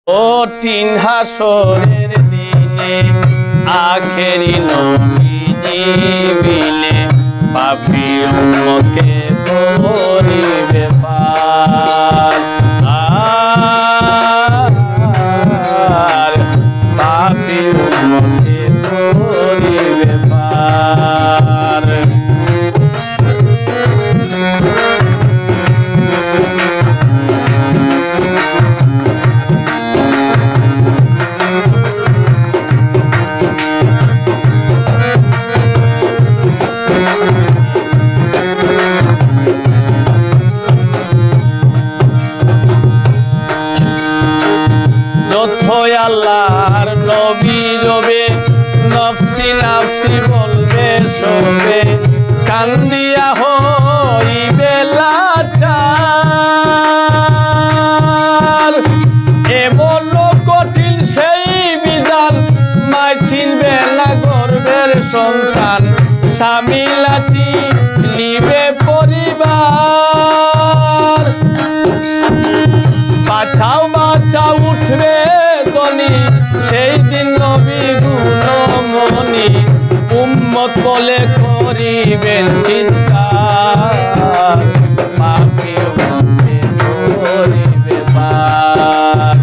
কঠিন হাসরের দিনে আখেরি নবীজি মিলে পাপী উম্মতকে করিবে পার। আর পাপী উম্মতকে করিবে পার। আল্লাহর নবী রবে নফসি নাফসি বলবে সবে কান্দিয়া হইবে লাচার। এমন কঠিন সেই বিধান মায় চিনবে না গর্বের সন্তান স্বামী লাচি নিবে পরিবার। বাঁচাও বাঁচাও উঠবে সেই দিন নবী গুণমণি উম্মত বলে করিবেন চিৎকার। পাপী উম্মতকে করিবে পার।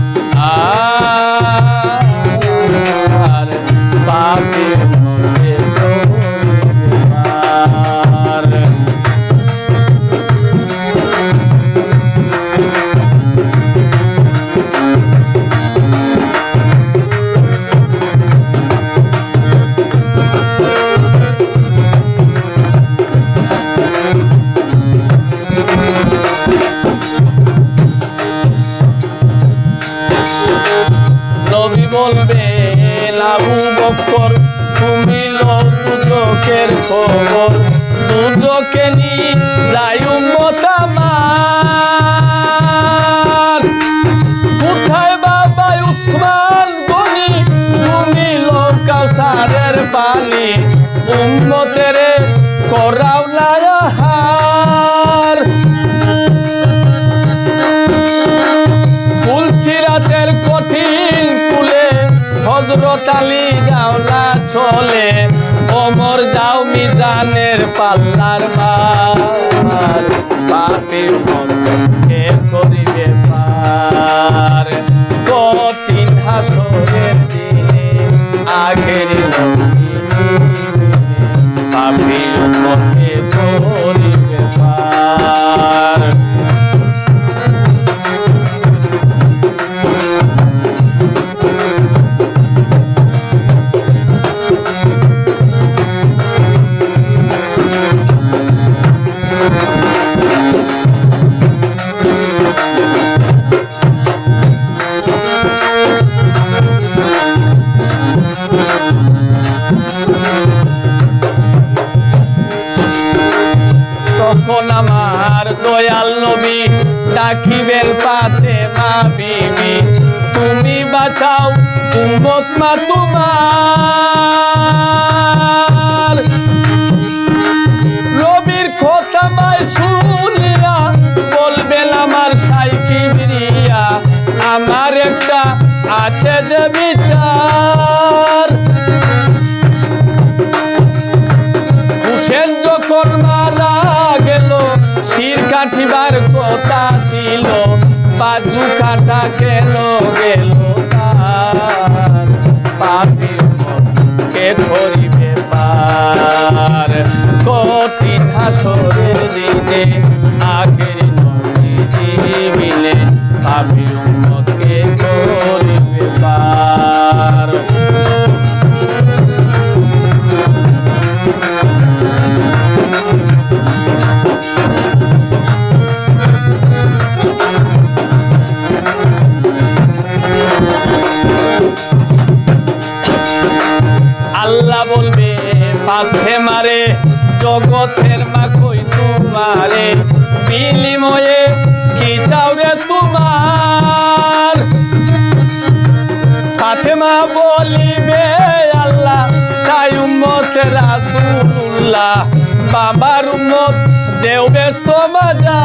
আর পাপী উম্মতকে করিবে পার। নবী বলবে আবু বকর তুমি লও দুজকের খবর দুজকে নিয়ে যাই উম্মত আমার। কোথায় বাবা উসমান গনি তুমি লও কাউসারের পানি উম্মতের করাও না আহার। ফুলছিরাতের কঠিন কুলে হযরত আলী যাও না চলে ওমর যাও মিজানের পাল্লার মার। পাপী উম্মতকে করিবে পার। কঠিন হাসরের দিনে আখেরি নবীজি মিলে পাপী উম্মতকে করিবে পার। তখন আমার দয়াল নবী ডাকিবেন ফাতেমা বিবি তুমি বাঁচাও উম্মত মা তোমার। নবীর কথা মাই শুনিয়া বলবেন আমার সাইকি বিরিয়া আমার একটা আছে যে বিচার। হুসেন যখন মারা গেল শির কাটিবার কথা ছিল বাজু কাটা গেল গেল তার। পাপী উম্মতকে করিবে পার। কঠিন হাসরের দিনে আখেরি নবীজি মিলে পাপী উম্মতকে করিবে পার। আল্লাহ বলবে ফাতেমারে জগতের মা কই তোমারে বিনিময়ে কি চাও রে তোমার। ফাতেমা বলিবে আল্লাহ চাই উম্মত রাসূলুল্লাহ বাবার উম্মত দেও ব্যস্ত বাজার।